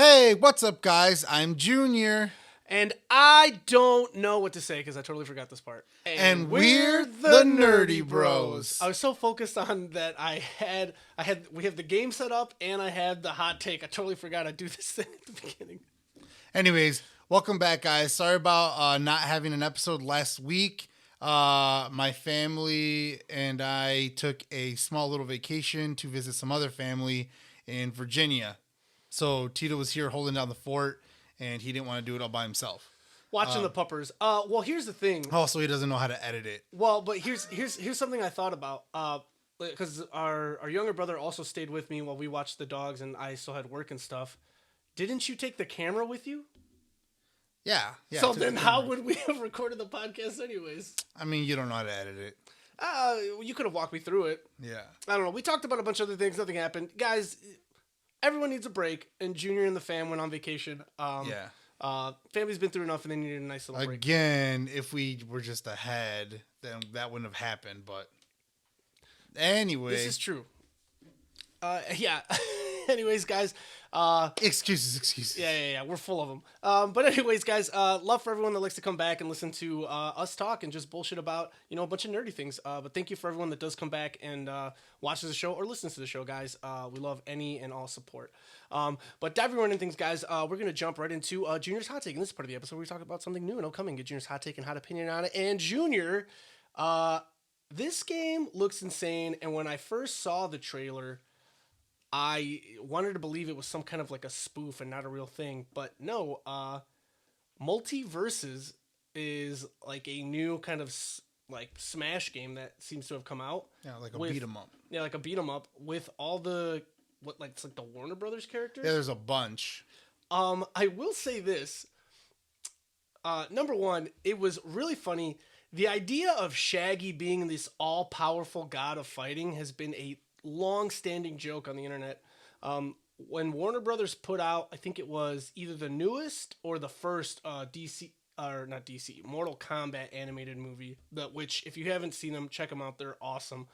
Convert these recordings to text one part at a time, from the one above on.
Hey, what's up, guys? I'm Junior. And I don't know what to say because I totally forgot this part. And we're the Nerdy Bros. I was so focused on that we have the game set up and I had the hot take. I totally forgot I do this thing at the beginning. Anyways, welcome back, guys. Sorry about not having an episode last week. My family and I took a small little vacation to visit some other family in Virginia. So Tito was here holding down the fort, and he didn't want to do it all by himself. Watching the puppers. Well, here's the thing. Also, he doesn't know how to edit it. Well, but here's something I thought about. Because our younger brother also stayed with me while we watched the dogs, and I still had work and stuff. Didn't you take the camera with you? Yeah. So then how would we have recorded the podcast anyways? I mean, you don't know how to edit it. You could have walked me through it. Yeah. I don't know. We talked about a bunch of other things. Nothing happened. Guys, everyone needs a break, and Junior and the fam went on vacation. Family's been through enough, and they needed a nice little break. Again, if we were just ahead, then that wouldn't have happened. But anyway, this is true. Yeah. Anyways, guys. Excuses. Yeah. We're full of them. But anyways, guys, love for everyone that likes to come back and listen to us talk and just bullshit about, a bunch of nerdy things. But thank you for everyone that does come back and watches the show or listens to the show, guys. We love any and all support. But diving right into things, guys, we're going to jump right into Junior's Hot Take. And this is part of the episode where we talk about something new and upcoming. Get Junior's Hot Take and hot opinion on it. And Junior, this game looks insane. And when I first saw the trailer, I wanted to believe it was some kind of like a spoof and not a real thing, but no. Multiverses is like a new kind of like Smash game that seems to have come out. Yeah, like a beat 'em up. Yeah, like a beat 'em up with all the it's like the Warner Brothers characters. Yeah, there's a bunch. I will say this. Number one, it was really funny. The idea of Shaggy being this all-powerful god of fighting has been a long-standing joke on the internet. When Warner Brothers put out, I think it was either the newest or the first Mortal Kombat animated movie, which if you haven't seen them, check them out. They're awesome.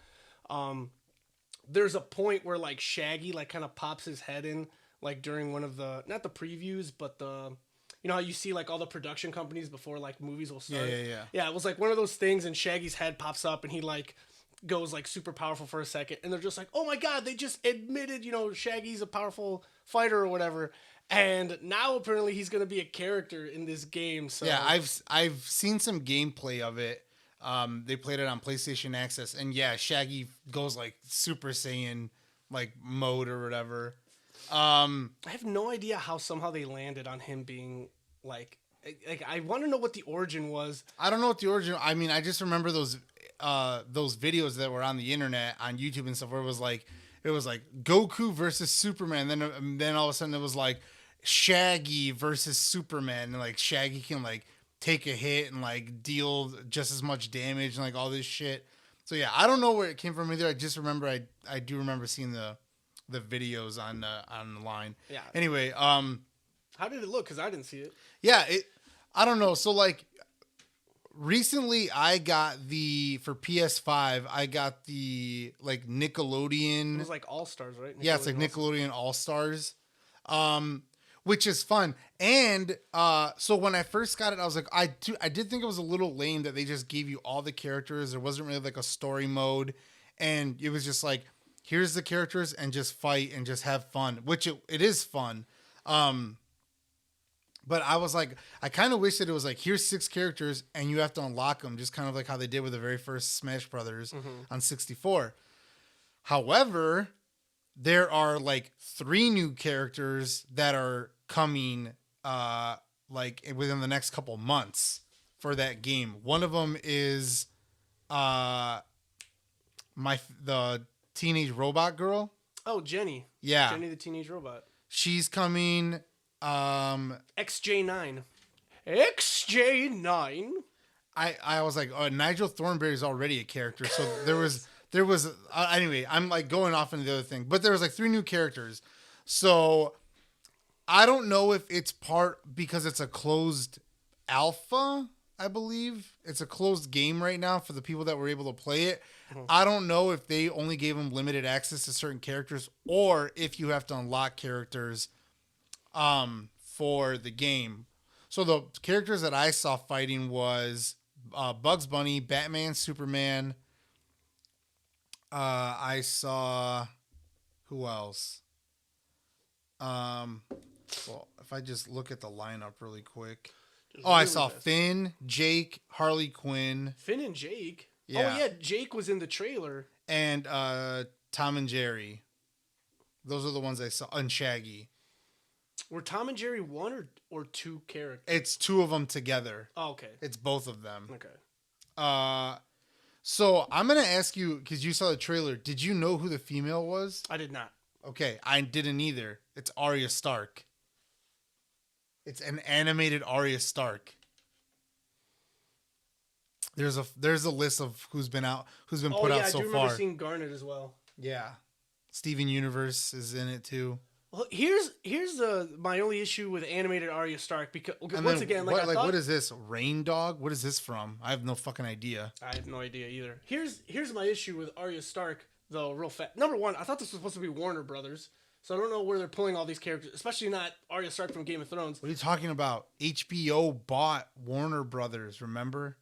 There's a point where like Shaggy like kind of pops his head in like during one of the, not the previews, but how you see like all the production companies before like movies will start. Yeah, it was like one of those things, and Shaggy's head pops up and he like goes like super powerful for a second, and they're just like, oh my god, they just admitted Shaggy's a powerful fighter or whatever, and now apparently he's gonna be a character in this game. So yeah, I've seen some gameplay of it. They played it on PlayStation Access, and yeah, Shaggy goes like Super Saiyan like mode or whatever. I have no idea how somehow they landed on him being like I want to know what the origin was. I don't know what the origin. I mean, I just remember those videos that were on the internet on YouTube and stuff where it was like Goku versus Superman. Then all of a sudden it was like Shaggy versus Superman, and like Shaggy can like take a hit and like deal just as much damage and like all this shit. So yeah, I don't know where it came from either. I just remember I do remember seeing the videos on the line. Yeah. Anyway, how did it look? Because I didn't see it. Yeah, I don't know. So like recently I got for PS5, I got the like Nickelodeon. It was like All-Stars, right? Yeah, it's like Nickelodeon All-Stars. Which is fun. And so when I first got it, I was like, I did think it was a little lame that they just gave you all the characters. There wasn't really like a story mode, and it was just like, here's the characters and just fight and just have fun, which it is fun. But I was like, I kind of wish that it was like, here's 6 characters and you have to unlock them, just kind of like how they did with the very first Smash Brothers on 64. However, there are like 3 new characters that are coming like within the next couple months for that game. One of them is the teenage robot girl. Oh, Jenny. Yeah. Jenny the teenage robot. She's coming. XJ9. XJ9. I was like, oh, Nigel Thornberry is already a character, so there was anyway. I'm like going off into the other thing, but there was like 3 new characters, so I don't know if it's because it's a closed alpha. I believe it's a closed game right now for the people that were able to play it. I don't know if they only gave them limited access to certain characters or if you have to unlock characters for the game. So the characters that I saw fighting was Bugs Bunny, Batman, Superman. I saw who else? Well, if I just look at the lineup really quick. Just Oh, I really saw fast. Finn, Jake, Harley Quinn, Finn and Jake. Yeah. Oh yeah, Jake was in the trailer. and Tom and Jerry. Those are the ones I saw. And Shaggy. Were Tom and Jerry one or two characters? It's two of them together. Oh, okay. It's both of them. Okay. So I'm gonna ask you because you saw the trailer. Did you know who the female was? I did not. Okay, I didn't either. It's Arya Stark. It's an animated Arya Stark. There's a list of who's been put out I so do remember far. seeing Garnet as well. Yeah, Steven Universe is in it too. Well, here's my only issue with animated Arya Stark because And once then again, what, I thought, what is this? Rain Dog? What is this from? I have no fucking idea. I have no idea either. Here's my issue with Arya Stark though. Real fast. Number one, I thought this was supposed to be Warner Brothers, so I don't know where they're pulling all these characters, especially not Arya Stark from Game of Thrones. What are you talking about? HBO bought Warner Brothers. Remember?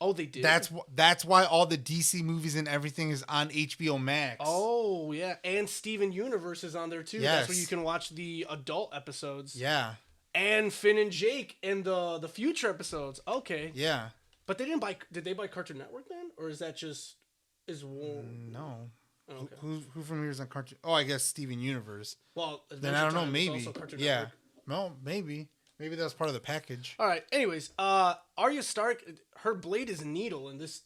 Oh, they did. That's why all the DC movies and everything is on HBO Max. Oh yeah, and Steven Universe is on there too. Yes. That's where you can watch the adult episodes. Yeah. And Finn and Jake and the future episodes. Okay. Yeah. But they didn't buy. Did they buy Cartoon Network then, or is that just No. Oh, okay. Who from here is on Cartoon? Oh, I guess Steven Universe. Well, Then I don't know. Time is Maybe. also Cartoon Yeah. Network. No, maybe. Maybe that was part of the package. All right. Anyways, Arya Stark, her blade is a needle, and this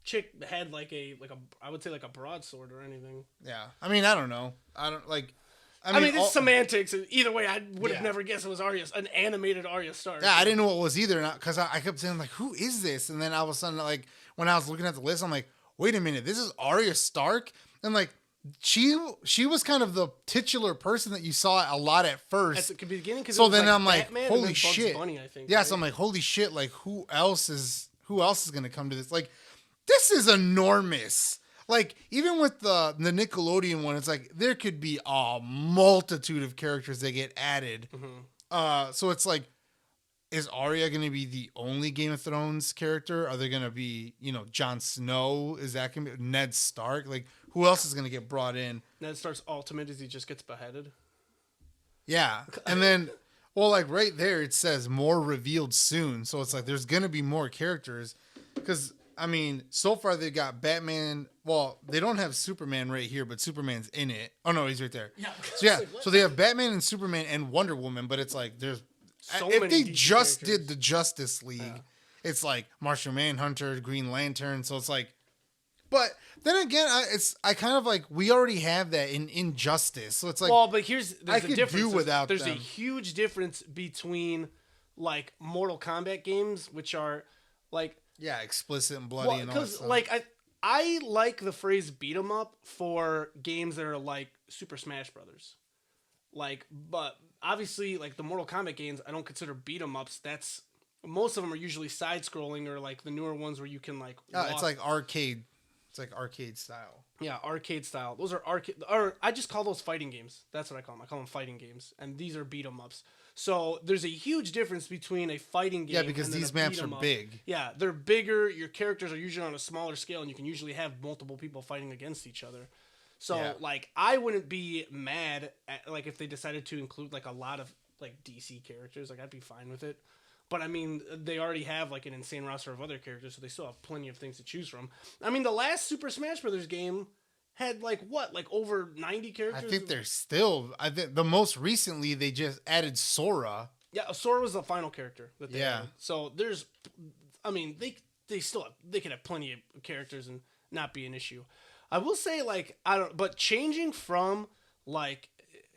chick had I would say like a broadsword or anything. Yeah. I mean, I don't know. I don't like. I mean, it's semantics. Either way, I would have Yeah. never guessed it was an animated Arya Stark. Yeah, I didn't know what it was either, because I kept saying like, "Who is this?" And then all of a sudden, like when I was looking at the list, I'm like, "Wait a minute, this is Arya Stark." And like, she was kind of the titular person that you saw a lot at first. At the beginning, because So then I'm like, Batman and holy then Bugs shit. Bunny, I think. Yeah, right? so I'm like, holy shit, like who else is gonna come to this? Like, this is enormous. Like, even with the Nickelodeon one, it's like there could be a multitude of characters that get added. Mm-hmm. So it's like, is Arya gonna be the only Game of Thrones character? Are they gonna be, Jon Snow? Is that gonna be Ned Stark? Like, who else is gonna get brought in? Ned Stark's ultimate is he just gets beheaded. Yeah. And then, well, like right there, it says more revealed soon. So it's like there's going to be more characters. Because, I mean, so far they've got Batman. Well, they don't have Superman right here, but Superman's in it. Oh, no, he's right there. Yeah. So, yeah. So they have Batman and Superman and Wonder Woman, but it's like there's. So if many they DC just characters. did the Justice League, it's like Martian Manhunter, Green Lantern. So it's like. But then again, I kind of like we already have that in Injustice, so it's like Well, but there's I a could difference. do without There's them. a huge difference between like Mortal Kombat games, which are like yeah, explicit and bloody and all that because stuff. like I like the phrase beat 'em up for games that are like Super Smash Brothers, like but obviously like the Mortal Kombat games I don't consider beat 'em ups. That's most of them are usually side scrolling or like the newer ones where you can like It's like arcade. It's like arcade style. Yeah, arcade style. Those are arcade, or I just call those fighting games. That's what I call them. I call them fighting games, and these are beat 'em ups. So there's a huge difference between a fighting game. Yeah, because and then these a maps beat 'em are up. big. Yeah, they're bigger. Your characters are usually on a smaller scale, and you can usually have multiple people fighting against each other. So Yeah. like, I wouldn't be mad at like if they decided to include like a lot of like DC characters. Like I'd be fine with it. But I mean, they already have like an insane roster of other characters, so they still have plenty of things to choose from. I mean, the last Super Smash Brothers game had like over 90 characters. I think they're still. I think the most recently they just added Sora. Yeah, Sora was the final character that they Yeah. added. So there's, I mean, they still they could have plenty of characters and not be an issue. I will say like but changing from like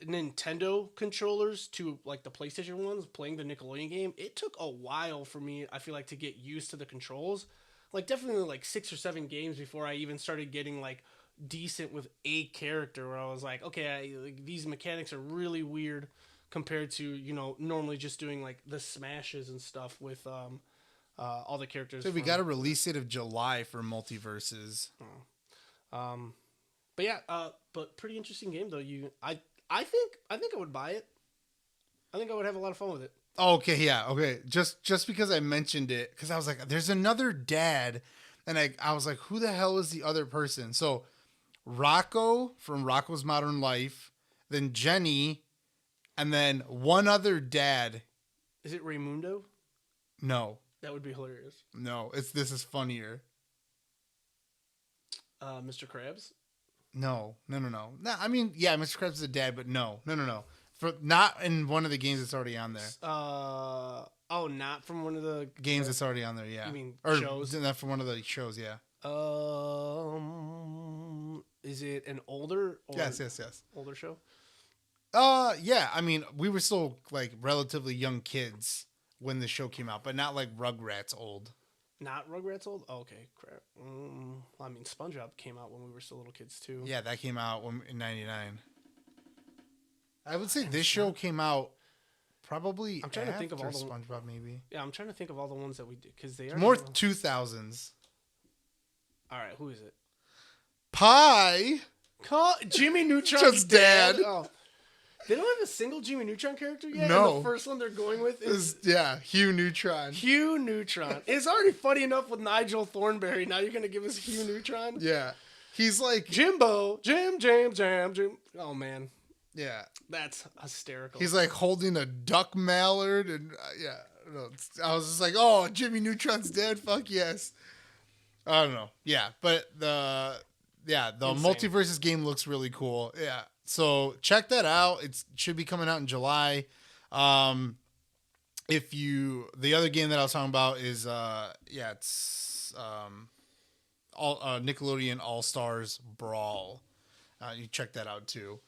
Nintendo controllers to like the PlayStation ones, playing the Nickelodeon game, it took a while for me, I feel like, to get used to the controls. Like definitely like 6 or 7 games before I even started getting like decent with a character where I was like, okay, like, these mechanics are really weird compared to, normally just doing like the smashes and stuff with all the characters. So we got to release it of July for Multiverses. But yeah, but pretty interesting game though. I think I would buy it. I think I would have a lot of fun with it. Okay, yeah, okay. Just because I mentioned it, because I was like, there's another dad, and I was like, who the hell is the other person? So Rocco from Rocco's Modern Life, then Jenny, and then one other dad. Is it Raymundo? No, That would be hilarious. no, this is funnier. Mr. Krabs? No. No, I mean, yeah, Mr. Krabs is a dad, but no. For not in one of the games that's already on there. Not from one of the Games that's already on there, yeah. You mean or shows? Not from one of the shows, yeah. Is it an older? Or Yes. Older show. Yeah. I mean, we were still like relatively young kids when the show came out, but not like Rugrats old. Not Rugrats old? Oh, okay, crap. I mean, SpongeBob came out when we were still little kids, too. Yeah, that came out in 99. I would say this show came out probably I'm trying to think of all the SpongeBob, maybe. Yeah, I'm trying to think of all the ones that we did, because they are... More 2000s. All right, who is it? Pie! Jimmy Neutron's Just dad. Oh. They don't have a single Jimmy Neutron character yet? No. And the first one they're going with is... Hugh Neutron. Hugh Neutron. It's already funny enough with Nigel Thornberry. Now you're going to give us Hugh Neutron? Yeah. He's like... Jimbo. Jim. Oh, man. Yeah. That's hysterical. He's like holding a duck mallard and I was just like, oh, Jimmy Neutron's dead. Fuck yes. I don't know. Yeah, but the Insane. Multiverses game looks really cool. Yeah. So check that out. It should be coming out in July. The other game that I was talking about is it's Nickelodeon All Stars Brawl. You check that out too.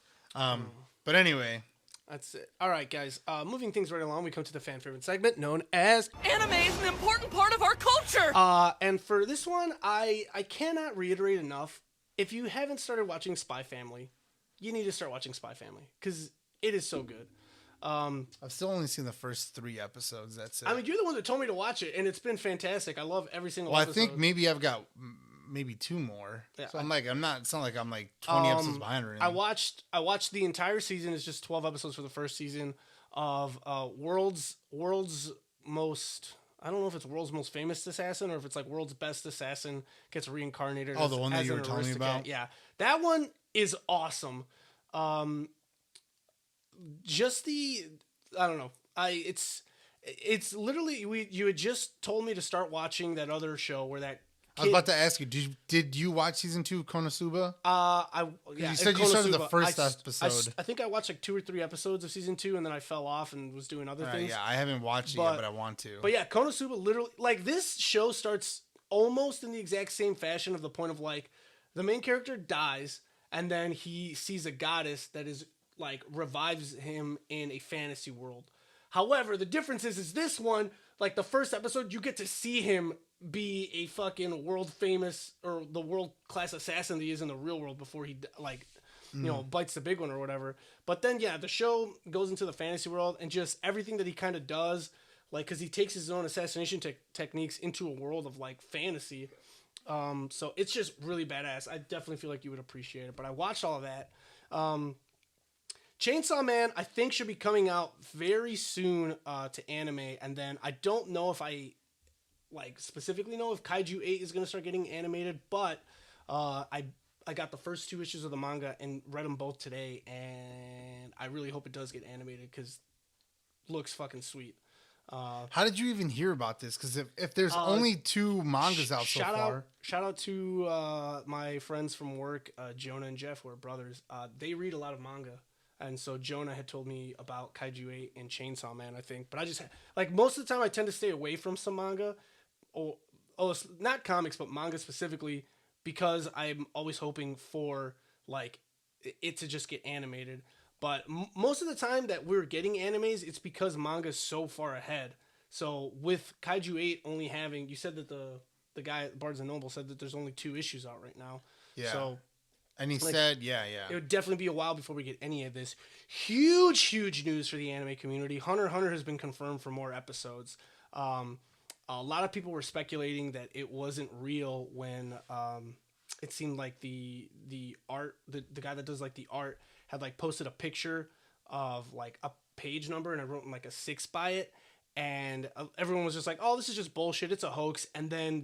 But anyway, that's it. All right, guys. Moving things right along, we come to the fan favorite segment known as Anime is an important part of our culture. And for this one, I cannot reiterate enough. If you haven't started watching Spy Family, you need to start watching Spy Family because it is so good. I've still only seen the first 3 episodes. That's it. I mean, you're the one that told me to watch it, and it's been fantastic. I love every single well, episode. I think maybe I've got maybe 2 more. Yeah, so it's not like I'm like 20 episodes behind or anything. I watched the entire season. It's just 12 episodes for the first season of world's most... I don't know if it's world's most famous assassin or if it's like world's best assassin gets reincarnated. Oh, the one that you were telling me about? Yeah. That one is awesome. Just I don't know. It's literally, you had just told me to start watching that other show where that I was about to ask you, did you watch season 2 of Konosuba? You said you started the first episode. I think I watched like 2 or 3 episodes of season 2, and then I fell off and was doing other things. Yeah, I haven't watched it yet, but I want to. But yeah, Konosuba literally, like, this show starts almost in the exact same fashion of the point of like the main character dies, and then he sees a goddess that is like revives him in a fantasy world. However, the difference is this one, like the first episode, you get to see him be a fucking world famous or the world class assassin that he is in the real world before he bites the big one or whatever. But then the show goes into the fantasy world and just everything that he kind of does, like, because he takes his own assassination techniques into a world of like fantasy. So it's just really badass. I definitely feel like you would appreciate it. But I watched all of that. Chainsaw Man, I think, should be coming out very soon to anime, and then I don't know if I specifically know if Kaiju 8 is going to start getting animated, but I got the first 2 issues of the manga and read them both today, and I really hope it does get animated because it looks fucking sweet. How did you even hear about this? Because if there's only 2 mangas out so far. Shout out to my friends from work, Jonah and Jeff, who are brothers. They read a lot of manga. And so Jonah had told me about Kaiju 8 and Chainsaw Man, I think. But I just, like, most of the time I tend to stay away from some manga. Or not comics, but manga specifically, because I'm always hoping for, like, it to just get animated. But most of the time that we're getting animes, it's because manga's so far ahead. So with Kaiju 8 only having, you said that the guy at Barnes & Noble said that there's only 2 issues out right now. Yeah. So... And he said, yeah. It would definitely be a while before we get any of this. Huge news for the anime community. Hunter x Hunter has been confirmed for more episodes. A lot of people were speculating that it wasn't real when it seemed like the art, the guy that does like the art had like posted a picture of like a page number and I wrote like a 6 by it, and everyone was just like, "Oh, this is just bullshit. It's a hoax." And then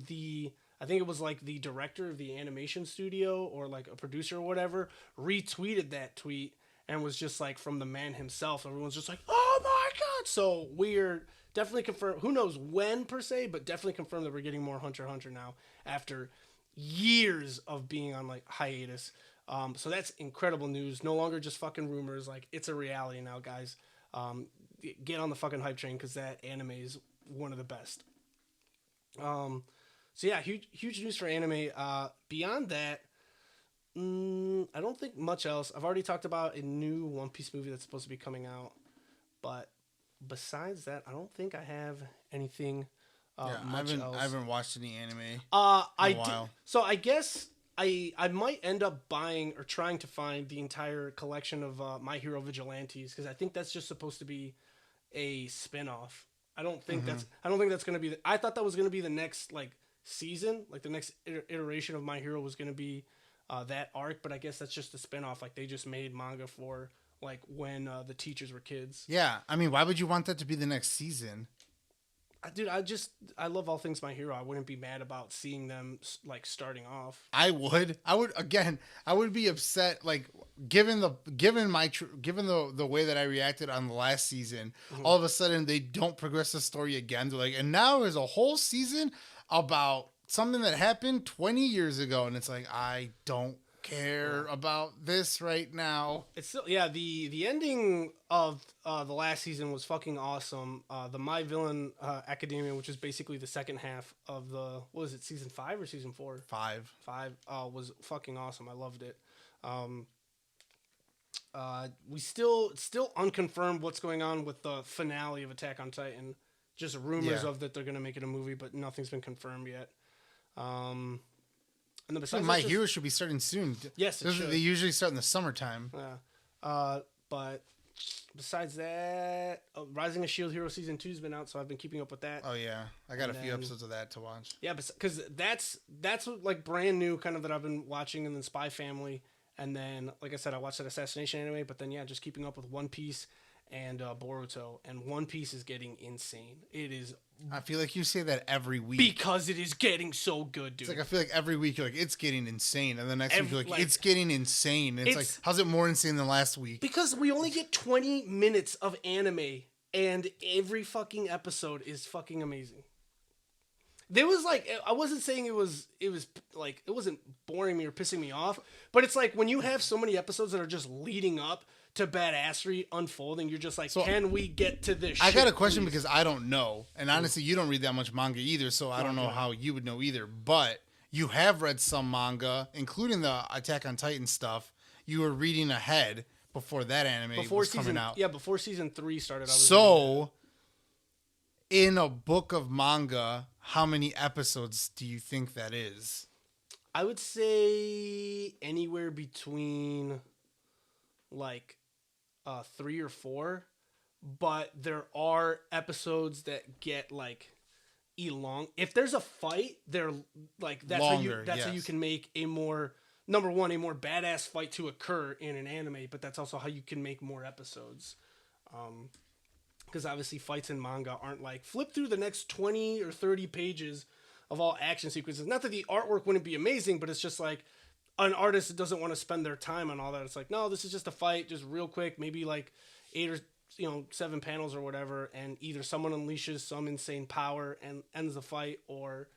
I think it was like the director of the animation studio or like a producer or whatever retweeted that tweet and was just like from the man himself. Everyone's just like, "Oh my god!" So we're definitely confirmed. Who knows when per se, but definitely confirmed that we're getting more Hunter x Hunter now after years of being on like hiatus. So that's incredible news. No longer just fucking rumors. Like, it's a reality now, guys. Get on the fucking hype train because that anime is one of the best. So yeah, huge news for anime. Beyond that, I don't think much else. I've already talked about a new One Piece movie that's supposed to be coming out, but besides that, I don't think I have anything much else. I haven't watched any anime in I a did, while. so I guess I might end up buying or trying to find the entire collection of My Hero Vigilantes because I think that's just supposed to be a spin-off. I don't think that's going to be I thought that was going to be the next like season, like the next iteration of My Hero was going to be that arc, but I guess that's just a spin-off. Like they just made manga for like when the teachers were kids. Yeah, I mean, why would you want that to be the next season? Dude, I love all things My Hero. I wouldn't be mad about seeing them like starting off. I would be upset, like given the way that I reacted on the last season. All of a sudden they don't progress the story again. They're like, and now there's a whole season about something that happened 20 years ago, and it's like, I don't care about this right now. It's still, yeah, the ending of the last season was fucking awesome. The My Villain Academia, which is basically the second half of the, what was it, season 5 or season 4? 5 was fucking awesome. I loved it. We still unconfirmed what's going on with the finale of Attack on Titan. Just rumors of that they're gonna make it a movie, but nothing's been confirmed yet. And then besides My Hero should be starting soon. Yes, it should. They usually start in the summertime. Yeah. But besides that, Rising of Shield Hero Season 2 has been out, so I've been keeping up with that. Oh yeah, I got a few episodes of that to watch. Yeah, because that's like brand new kind of that I've been watching, and then Spy Family, and then like I said, I watched that Assassination anime, but then just keeping up with One Piece and Boruto, and One Piece is getting insane. It is. I feel like you say that every week because it is getting so good, dude. It's like I feel like every week you're like, it's getting insane, and the next week you're like, it's getting insane. It's like, how's it more insane than last week? Because we only get 20 minutes of anime, and every fucking episode is fucking amazing. There was like, I wasn't saying it was like, it wasn't boring me or pissing me off, but it's like when you have so many episodes that are just leading up to badassery unfolding, you're just like, can we get to this shit, I got a question please? because I don't know. And honestly, you don't read that much manga either, so I don't know how you would know either. But you have read some manga, including the Attack on Titan stuff. You were reading ahead before that anime was coming out. Yeah, before season 3 started. So, in a book of manga, how many episodes do you think that is? I would say anywhere between like 3 or 4, but there are episodes that get like if there's a fight, they're like that's longer, how you can make a more badass fight to occur in an anime, but that's also how you can make more episodes. Because obviously fights in manga aren't like flip through the next 20 or 30 pages of all action sequences. Not that the artwork wouldn't be amazing, but it's just like an artist doesn't want to spend their time on all that. It's like, no, this is just a fight, just real quick, maybe like 8 or 7 panels or whatever, and either someone unleashes some insane power and ends the fight, or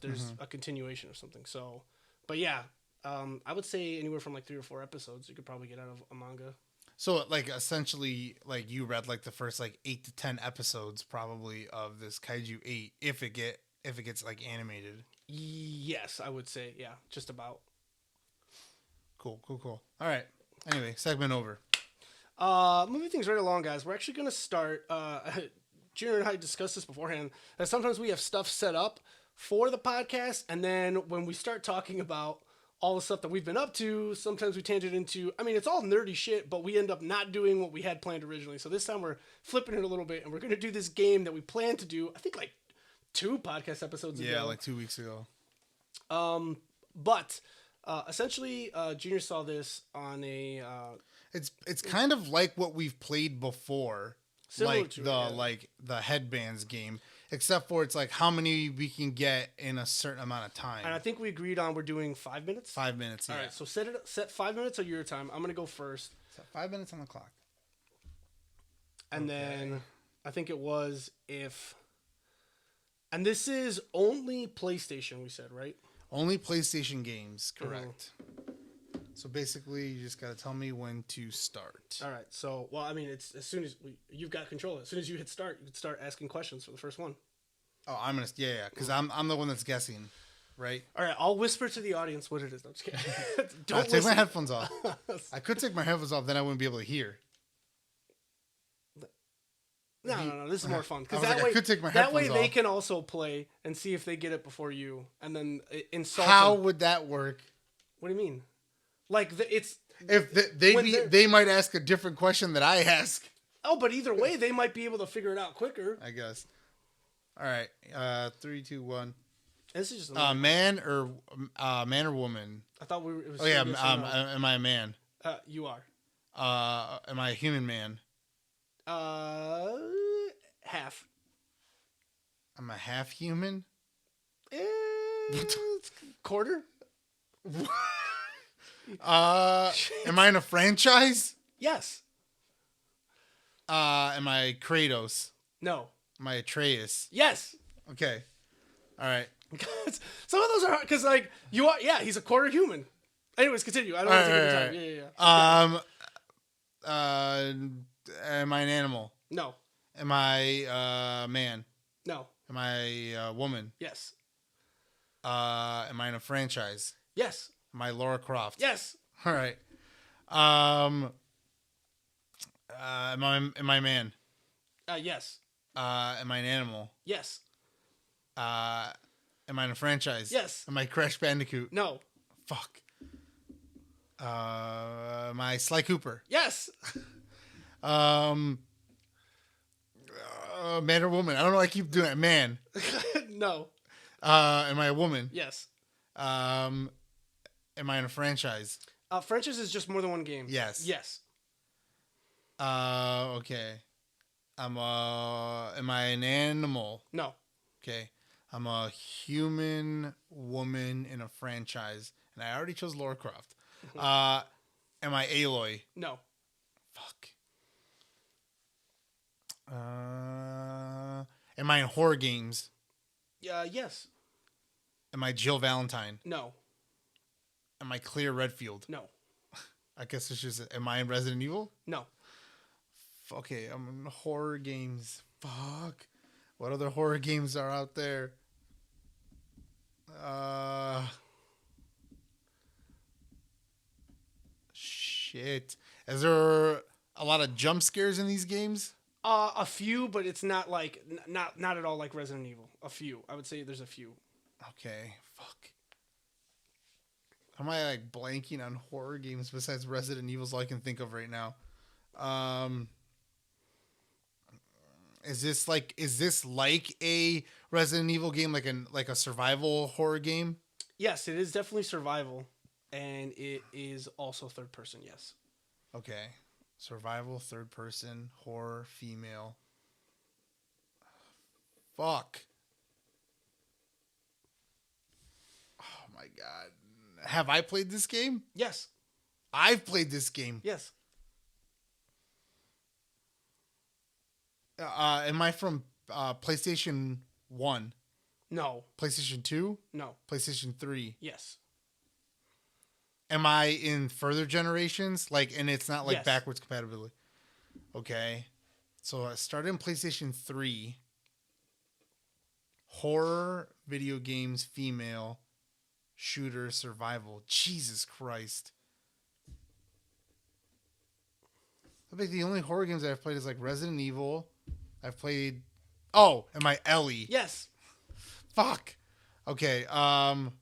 there's a continuation or something. So, but yeah, I would say anywhere from like 3 or 4 episodes you could probably get out of a manga. So like essentially, like you read like the first like 8 to 10 episodes probably of this Kaiju 8 if it gets like animated. Yes, I would say, yeah, just about. Cool. All right. Anyway, segment over. Moving things right along, guys. We're actually going to start. Junior and I discussed this beforehand. That sometimes we have stuff set up for the podcast, and then when we start talking about all the stuff that we've been up to, sometimes we tangent into. I mean, it's all nerdy shit, but we end up not doing what we had planned originally. So this time we're flipping it a little bit, and we're going to do this game that we planned to do. I think like 2 podcast episodes ago. Yeah, like 2 weeks ago. But essentially, Junior saw this on a. It's kind of like what we've played before, Similar like to the it, yeah. like the headbands game, except for it's like how many we can get in a certain amount of time. And I think we agreed on we're doing 5 minutes. 5 minutes. Yeah. All right, so set 5 minutes of your time. I'm gonna go first, So 5 minutes on the clock. and Okay. then I think it was if. And this is only PlayStation. We said right. Only PlayStation games, Mm-hmm. correct? So basically, you just gotta tell me when to start. All right. So, well, I mean, it's as soon as you've got control. As soon as you hit start, you can start asking questions for the first one. Oh, I'm gonna because I'm the one that's guessing, right? All right. I'll whisper to the audience what it is. I'm just kidding. I'll Don't take my listen. headphones off. I could take my headphones off, then I wouldn't be able to hear. No. This is more fun I because was that like, I way, could take my that way headphones they off. can also play and see if they get it before you, and then insult. How them. would that work? What do you mean? Like it's If When they're- they might ask a different question that I ask. but either way, they might be able to figure it out quicker. I guess. All right. 3, 2, 1. This is just. Another, Man or woman? I thought we were. It was Oh yeah. yes or no. Am I a man? You are. Am I a human man? Half. I'm a half human. Quarter. Am I in a franchise? Yes. Am I Kratos? No. Am I Atreus? Yes. Okay. All right. Some of those are because like you are. Yeah, he's a quarter human. Anyways, continue. I don't want to take any time. Alright. Yeah. Am I an animal? No. Am I a man? No. Am I a woman? Yes. Am I in a franchise? Yes. Am I Laura Croft? Yes. All right. Am I a man? Yes. Am I an animal? Yes. Am I in a franchise? Yes. Am I Crash Bandicoot? No. Fuck. Am I Sly Cooper? Yes. Man or woman? I don't know. I keep doing it. Man. No. Am I a woman? Yes. Am I in a franchise? Franchise is just more than one game. Yes. Yes. Okay. Am I an animal? No. Okay. I'm a human woman in a franchise, and I already chose Laura Croft. Am I Aloy? No. Fuck. Am I in horror games? Yes. Am I Jill Valentine? No. Am I Claire Redfield? No. I guess it's just. Am I in Resident Evil? No. Okay, I'm in horror games. Fuck. What other horror games are out there? Shit. Is there a lot of jump scares in these games? A few, but it's not like not at all like Resident Evil. A few. I would say there's a few. Okay, fuck. Am I like blanking on horror games besides Resident Evil's all I can think of right now? Is this like a Resident Evil game, like a survival horror game? Yes, it is definitely survival, and it is also third person. Yes. Okay. Survival, third person, horror, female. Fuck. Oh my god. Have I played this game? Yes. I've played this game. Yes. Am I from PlayStation 1, No. PlayStation 2, No. PlayStation 3? Yes. Am I in further generations? And it's not like Yes. backwards compatibility. Okay. So I started in PlayStation 3. Horror, video games, female, shooter, survival. Jesus Christ. I think the only horror games that I've played is like Resident Evil. I've played. Oh, am I Ellie? Yes. Fuck. Okay. Am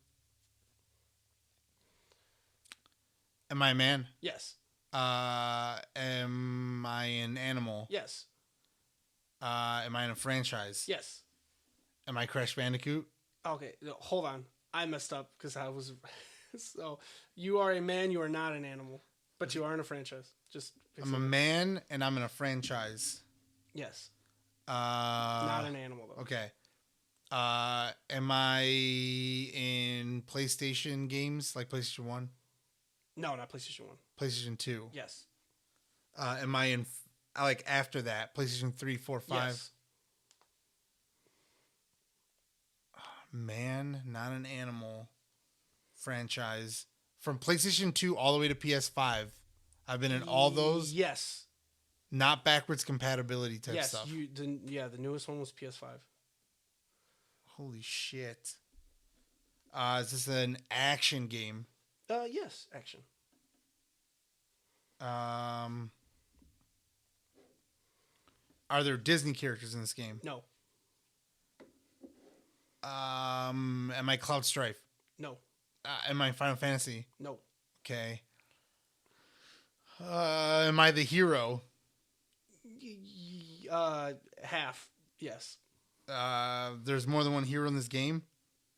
I a man? Yes. Am I an animal? Yes. Am I in a franchise? Yes. Am I Crash Bandicoot? Okay. No, hold on. I messed up because I was. So you are a man. You are not an animal. But you are in a franchise. Just I'm a man and I'm in a franchise. yes. Not Not an animal though. Okay. Am I in PlayStation games like PlayStation 1? No, not PlayStation 1. PlayStation 2? Yes. Am I in like after that? PlayStation 3, 4, 5? Yes. Man, not an animal franchise. From PlayStation 2 all the way to PS5. I've been in all those. Yes. Not backwards compatibility type Yes. stuff. The newest one was PS5. Holy shit. Is this an action game? Yes, action. Are there Disney characters in this game? No. Am I Cloud Strife? No. Am I Final Fantasy? No. Okay. Am I the hero? Half. Yes. There's more than one hero in this game?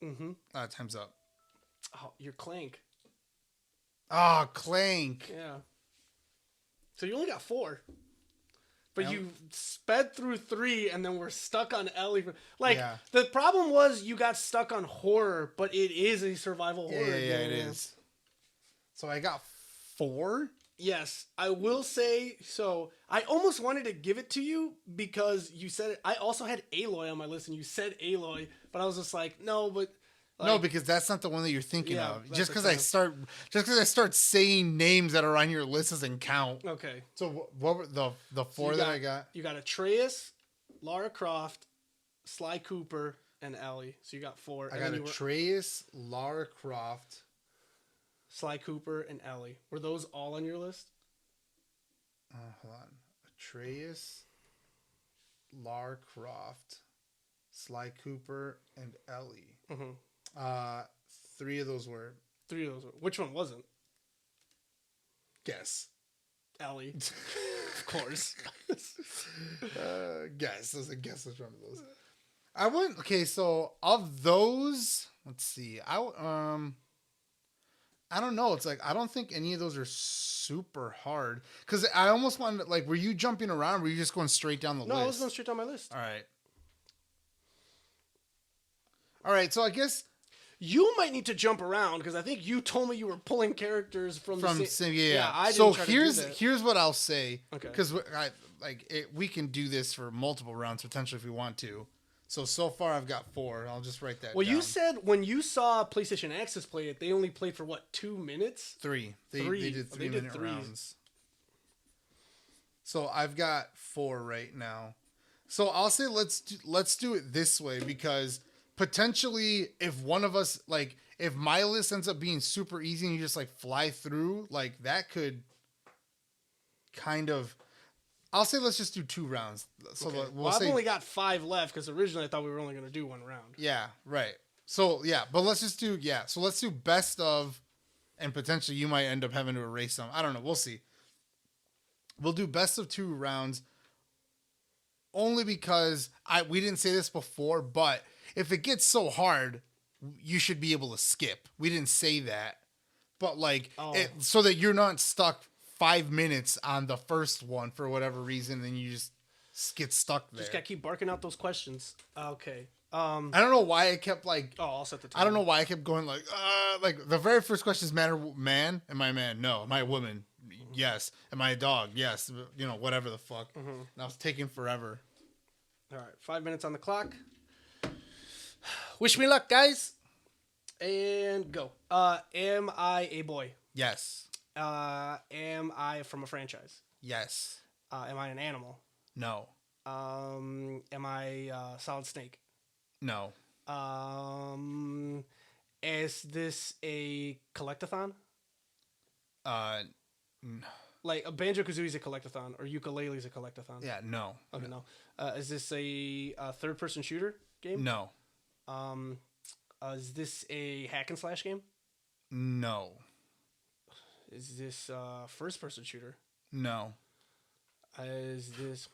Mm-hmm. Time's up. Oh, you're Clank. Oh, Clank. Yeah. So you only got 4. But Yep. you sped through 3 and then we're stuck on Ellie. Like, Yeah. the problem was you got stuck on horror, but it is a survival Yeah, horror yeah, game. it is. So I got 4? Yes, I will say, so I almost wanted to give it to you because you said it. I also had Aloy on my list and you said Aloy, but I was just like, no, but... Like, No, because that's not the one that you're thinking Yeah, of. that's Just the because I start saying names that are on your list doesn't count. Okay. So what were the So 4 you that I got? You got Atreus, Lara Croft, Sly Cooper, and Ellie. So you got 4. I and got then you were Atreus, Lara Croft. Sly Cooper, and Ellie. Were those all on your list? Hold on. Atreus, Lara Croft, Sly Cooper, and Ellie. Mm-hmm. 3 of those were 3 of those. Which one wasn't? guess. Ellie. Of course. Guess. There's a guess which one of those. I wouldn't. Okay, so of those, let's see. I don't know. It's like I don't think any of those are super hard because I almost wanted like, were you jumping around? Or were you just going straight down the No, list? I was going straight down my list. All right. All right. So I guess You might need to jump around because I think you told me you were pulling characters from the same... same, yeah. I didn't so try to do that. here's what I'll say. Okay. Because we can do this for multiple rounds potentially if we want to. So far I've got 4. I'll just write that. Well, down. you said when you saw PlayStation Access play it, they only played for what, 2 minutes? 3. They 3. did Oh, 3 they did minute threes. rounds. So I've got 4 right now. So I'll say let's do it this way because potentially if one of us like if my list ends up being super easy and you just like fly through, like that could kind of. I'll say let's just do 2 rounds. So Okay. we'll Well, say I've only got 5 left because originally I thought we were only going to do 1 round. yeah, right. So yeah, but let's just do So let's do best of, and potentially you might end up having to erase some. I don't know. We'll see. We'll do best of 2 rounds. Only because we didn't say this before, but if it gets so hard, you should be able to skip. We didn't say that, but like so that you're not stuck 5 minutes on the first one for whatever reason, and you just get stuck there. Just got to keep barking out those questions. Okay. I don't know why I kept like. Oh, I'll set the time. I don't know why I kept going like the very first question is man? Am I a man? No. Am I a woman? Yes. Am I a dog? Yes. You know, whatever the fuck. And I was taking forever. All right, 5 minutes on the clock. Wish me luck, guys. And go. Am I a boy? Yes. Am I from a franchise? Yes. Am I an animal? No. Am I Solid Snake? No. Is this a collectathon? Like a Banjo-Kazooie is a collectathon, or Ukulele is a collectathon? Yeah. No. Okay, no. Is this a third-person shooter game? No. Is this a hack and slash game? No. Is this a first-person shooter? No. Is this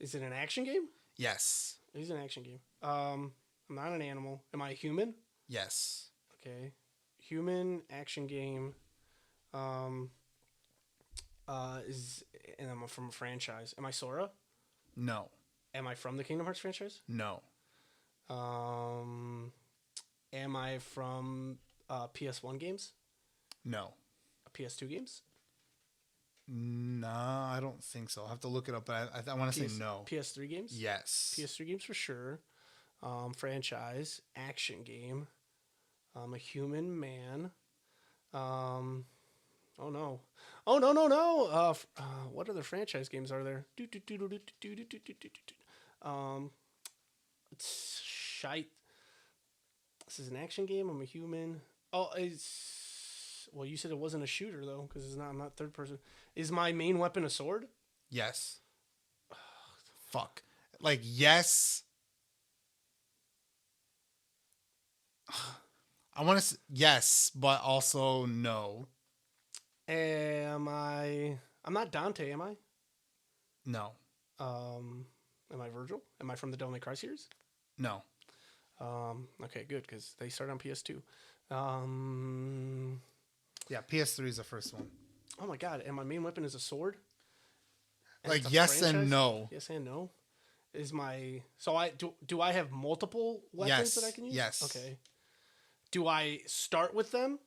Is it an action game? Yes. It is an action game. I'm not an animal. Am I a human? Yes. Okay. Human action game. And I'm from a franchise. Am I Sora? No. Am I from the Kingdom Hearts franchise? No. Am I from PS1 games? No. PS2 games? No, I don't think so. I'll have to look it up, but I want to say no. PS3 games? Yes. PS3 games for sure. Franchise, action game. A human man. Oh no. Oh no. What other franchise games are there? It's shite. This is an action game. I'm a human. Oh, well, you said it wasn't a shooter though, because it's not. I'm not third person. Is my main weapon a sword? Yes. Fuck. Like, yes. I want to yes, but also no. I'm not Dante, am I? No. Am I Virgil? Am I from the Devil May Cry series? No. Okay, good, because they start on PS2. Yeah, PS3 is the first one. Oh my god, and my main weapon is a sword? And Like, it's a yes franchise? and no. Yes and no. Is my so I do I have multiple weapons Yes. that I can use? Yes. Okay. Do I start with them?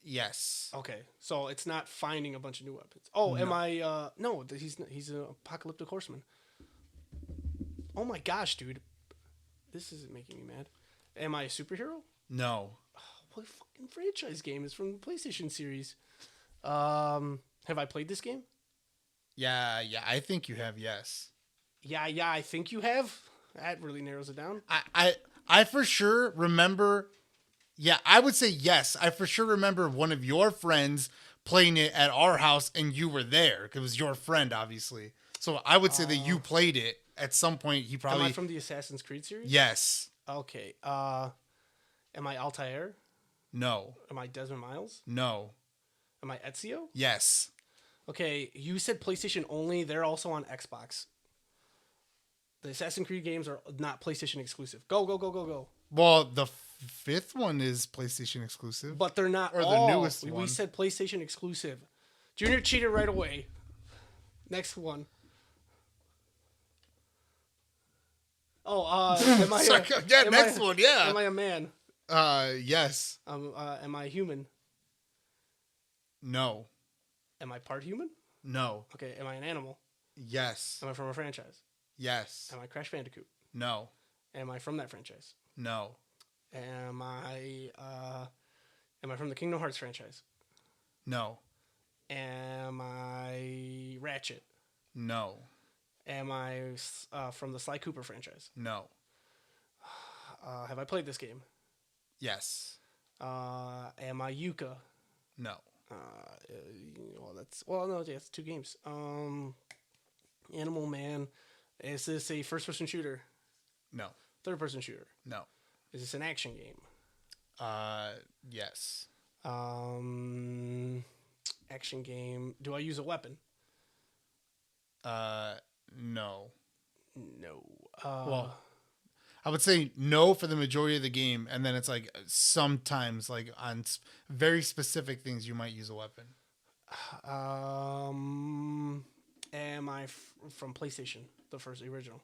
Yes. Okay, so it's not finding a bunch of new weapons. Oh, am No. I? No, he's an apocalyptic horseman. Oh my gosh, dude, this isn't making me mad. Am I a superhero? No. What fucking franchise game is from the PlayStation series? Have I played this game? Yeah, I think you have yes. Yeah, I think you have. That really narrows it down. I for sure remember. Yeah, I would say yes. I for sure remember one of your friends playing it at our house, and you were there because it was your friend, obviously. So I would say that you played it at some point. He probably. Am I from the Assassin's Creed series? Yes. Okay. Am I Altair? No. Am I Desmond Miles? No. Am I Ezio? Yes. Okay, you said PlayStation only. They're also on Xbox. The Assassin's Creed games are not PlayStation exclusive. Go. Well, the fifth one is PlayStation exclusive. But they're not Or the all. newest We one. said PlayStation exclusive. Junior cheated right away. Next one. Oh, am I? Sorry, yeah, am next I- one, yeah. Am I a man? Yes. Am I human? No. Am I part human? No. Okay. Am I an animal? Yes. Am I from a franchise? Yes. Am I Crash Bandicoot? No. Am I from that franchise? No. Am I from the Kingdom Hearts franchise? No. Am I Ratchet? No. Am I from the Sly Cooper franchise? No. Have I played this game? Yes. Am I Yuka? No. No, it's two games. Animal Man. Is this a first-person shooter? No. Third-person shooter? No. Is this an action game? Yes. Action game. Do I use a weapon? No. No. Well, I would say no for the majority of the game, and then it's like sometimes, like on very specific things, you might use a weapon. Am I from PlayStation, the original?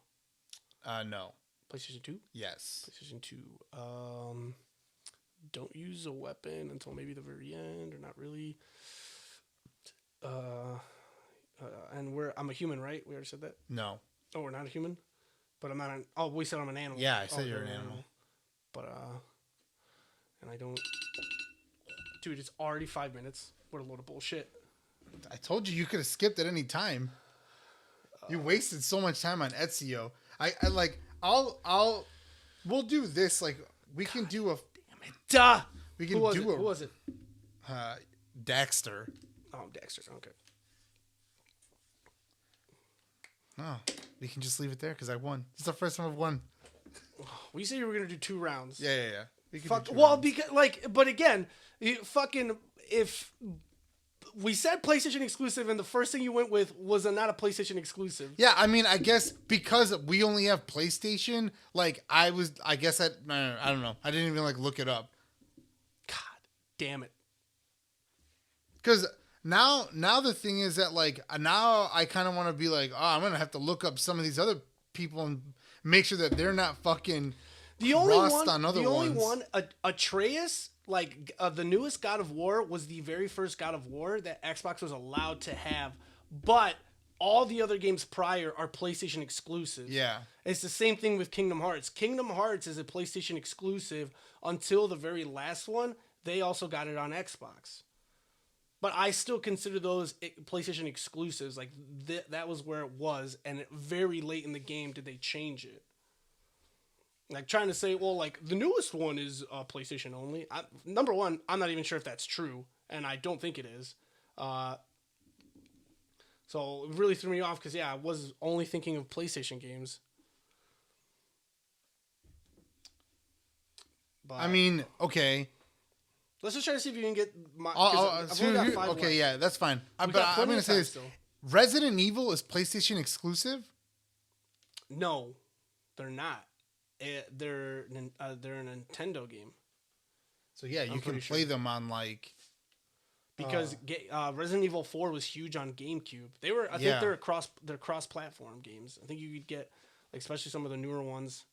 No. PlayStation 2? Yes. PlayStation 2. Don't use a weapon until maybe the very end, or not really. And I'm a human, right? We already said that. No. Oh, we're not a human, but I'm not an. Oh, we said I'm an animal. Yeah, I said Oh, you're I'm an animal. But and I don't. Dude, it's already 5 minutes. What a load of bullshit. I told you could have skipped at any time. You wasted so much time on Ezio. We'll do this. Like, we can do a. Duh. We can Who was do it? Who was it? Dexter. Oh, Dexter. Okay. Oh, we can just leave it there because I won. This is the first time I've won. We said you were gonna do 2 rounds. Yeah. We can Fuck. do two Well, rounds. because but again, if we said PlayStation exclusive, and the first thing you went with was not a PlayStation exclusive. Yeah, I mean, I guess because we only have PlayStation, like I guess I don't know. I didn't even like look it up. God damn it. Because now the thing is that like now I kind of want to be like, oh, I'm gonna have to look up some of these other people and make sure that they're not fucking The only crossed one, on other the only ones. one, Atreus, like the newest God of War, was the very first God of War that Xbox was allowed to have, but all the other games prior are PlayStation exclusives. Yeah. It's the same thing with Kingdom Hearts. Kingdom Hearts is a PlayStation exclusive until the very last one. They also got it on Xbox. But I still consider those PlayStation exclusives. Like, that was where it was, and very late in the game did they change it. Like, trying to say, well, like, the newest one is PlayStation only. Number one, I'm not even sure if that's true, and I don't think it is. So it really threw me off because, yeah, I was only thinking of PlayStation games. But I mean, okay. let's just try to see if you can get my. Okay, yeah, that's fine. But got I'm plenty gonna of say time this: still. Resident Evil is PlayStation exclusive. No, they're not. They're a Nintendo game. So yeah, you can pretty play sure. them on like. Because Resident Evil 4 was huge on GameCube. I think Yeah. they're cross-platform games. I think you could get, like, especially some of the newer ones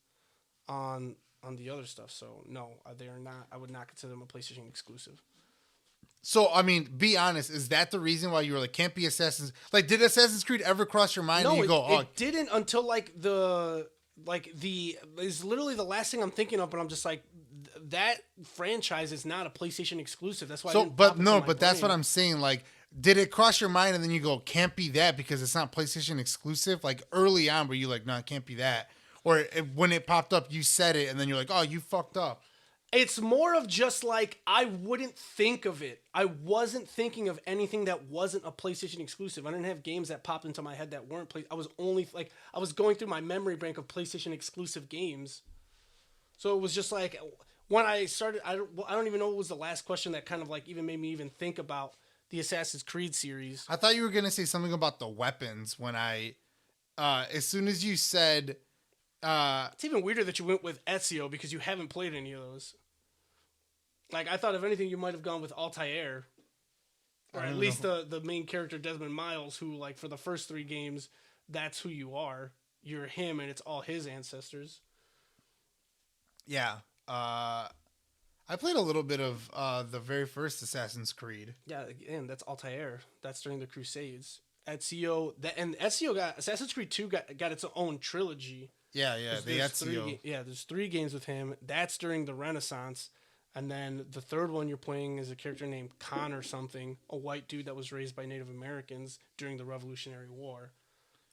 on the other stuff. So no, they are not. I would not consider them a PlayStation exclusive. So I mean, be honest. Is that the reason why you were like, can't be Assassin's? Like, did Assassin's Creed ever cross your mind? No, and you go, oh, it didn't until is literally the last thing I'm thinking of. But I'm just like, that franchise is not a PlayStation exclusive. That's why. so. it didn't But pop into no, my but that's what brain. I'm saying. Like, did it cross your mind and then you go, can't be that because it's not PlayStation exclusive? Like early on, were you like, no, it can't be that? Or when it popped up, you said it, and then you're like, oh, you fucked up. It's more of just like, I wouldn't think of it. I wasn't thinking of anything that wasn't a PlayStation exclusive. I didn't have games that popped into my head that weren't I was only like, I was going through my memory bank of PlayStation exclusive games. So it was just like, when I started, I don't even know what was the last question that kind of like even made me even think about the Assassin's Creed series. I thought you were gonna say something about the weapons when as soon as you said, It's even weirder that you went with Ezio because you haven't played any of those. Like, I thought if anything you might have gone with Altair. Or at least the main character, Desmond Miles, who, like, for the first 3 games, that's who you are. You're him, and it's all his ancestors. yeah, I played a little bit of the very first Assassin's Creed. Yeah, again, that's Altair. That's during the Crusades. Ezio, Assassin's Creed 2 got its own trilogy. Yeah, the There's Ezio. there's 3 games with him. That's during the Renaissance. And then the third one you're playing is a character named Khan or something, a white dude that was raised by Native Americans during the Revolutionary War.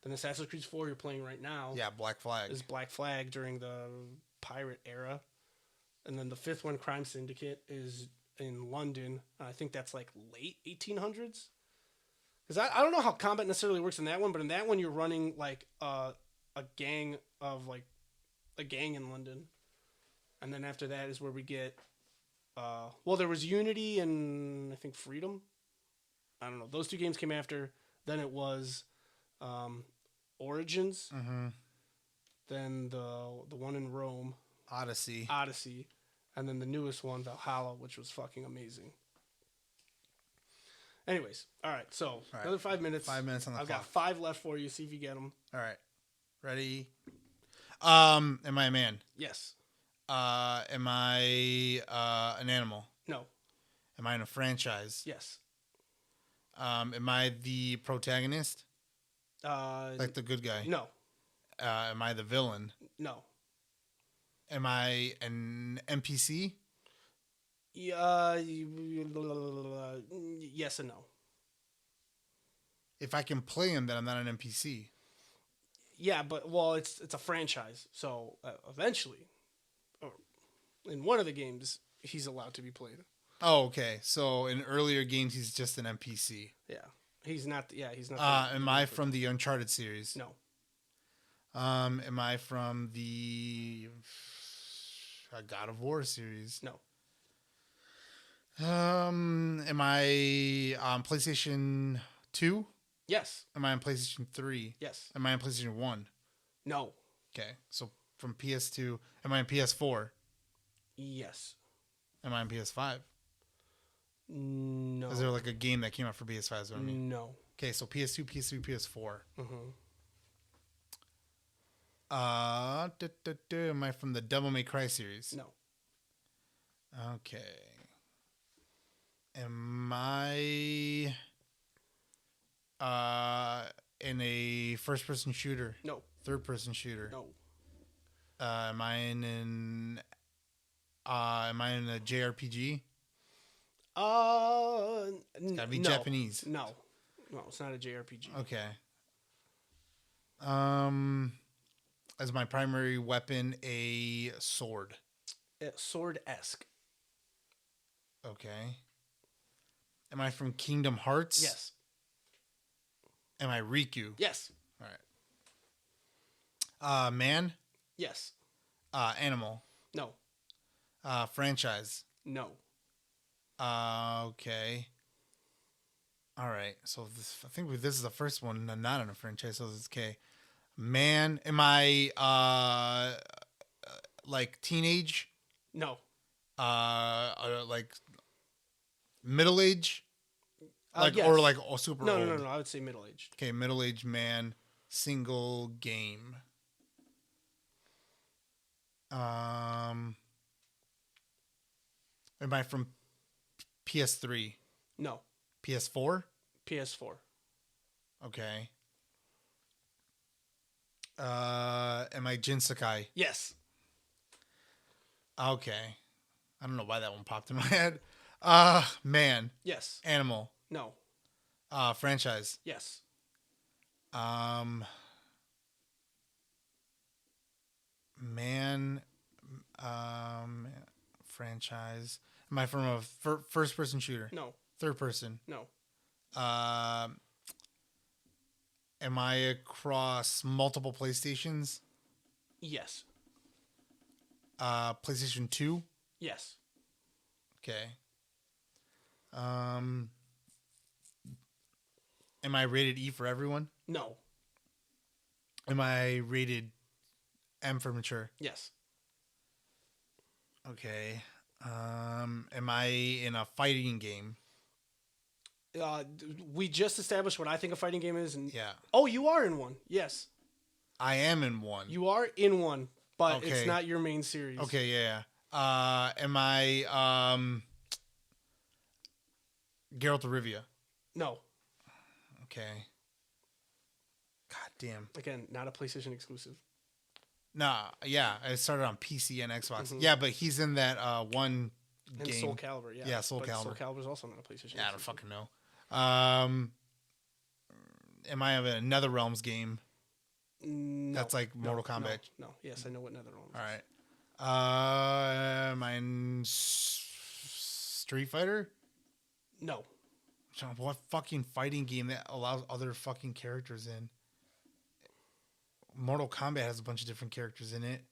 Then Assassin's Creed 4 you're playing right now Yeah, Black Flag. is Black Flag during the pirate era. And then the 5th one, Crime Syndicate, is in London. I think that's like late 1800s. Because I don't know how combat necessarily works in that one, but in that one you're running like a gang in London. And then after that is where we get there was Unity and I think Freedom. I don't know. Those 2 games came after. Then it was Origins. Mm-hmm. Then the one in Rome, Odyssey. and then the newest one, Valhalla, which was fucking amazing. Anyways, all right. So another 5 minutes. 5 minutes on the I've clock. got 5 left for you. See if you get them. All right, ready? Am I a man? Yes. Am I an animal? No. Am I in a franchise? Yes. Am I the protagonist? Like the good guy? No. Am I the villain? No. Am I an NPC? Yes and no. If I can play him, then I'm not an NPC. Yeah, but it's a franchise, so eventually, or in one of the games, he's allowed to be played. Oh, okay. So in earlier games, he's just an NPC. Yeah, he's not. Yeah, he's not. Am I from the Uncharted series? No. Am I from the God of War series? No. Am I on PlayStation 2? Yes. Am I on PlayStation 3? Yes. Am I on PlayStation 1? No. Okay. So from PS2, am I on PS4? Yes. Am I on PS5? No. Is there like a game that came out for PS5? Is what I mean. No. Okay, so PS2, PS3, PS4. Mm-hmm. Am I from the Devil May Cry series? No. Okay. Am I in a first-person shooter? No. Third-person shooter? No. Am I in a JRPG? Gotta be Japanese. No. No, it's not a JRPG. Okay. Is my primary weapon a sword? Sword-esque. Okay. Am I from Kingdom Hearts? Yes. Am I Riku? Yes. All right. Man? Yes. Animal? No. Franchise? No. Okay. All right. So I think this is the first one not in a franchise, so it's okay. Man, am I like teenage? No. Like middle age? Like yes. or like super No, old? no. I would say middle-aged. Okay, middle-aged man, single game. Am I from PS3? No. PS4? PS4. Okay. Am I Jin Sakai? Yes. Okay. I don't know why that one popped in my head. Man. Yes. Animal. No. Franchise. Yes. Man. Franchise. Am I from a first person shooter? No. Third person. No. Am I across multiple PlayStations? Yes. PlayStation 2? Yes. Okay. Am I rated E for everyone? No. Am I rated M for mature? Yes. Okay. Am I in a fighting game? We just established what I think a fighting game is, and Yeah. oh, you are in one. Yes, I am in one. you are in one, but Okay. it's not your main series. Okay, yeah. Am I Geralt of Rivia? No. Okay. God damn. Again, not a PlayStation exclusive. Nah, yeah. I started on PC and Xbox. Mhm. Yeah, but he's in that one And game. Soul Calibur, yeah. Yeah, Soul But Calibur. Soul Calibur is also not a PlayStation Yeah, I don't exclusive. fucking know. Am I in a NetherRealms game? No. That's like Mortal Kombat. No. Yes, I know what NetherRealm is. All right. Am I in Street Fighter? No. What fucking fighting game that allows other fucking characters in? Mortal Kombat has a bunch of different characters in it.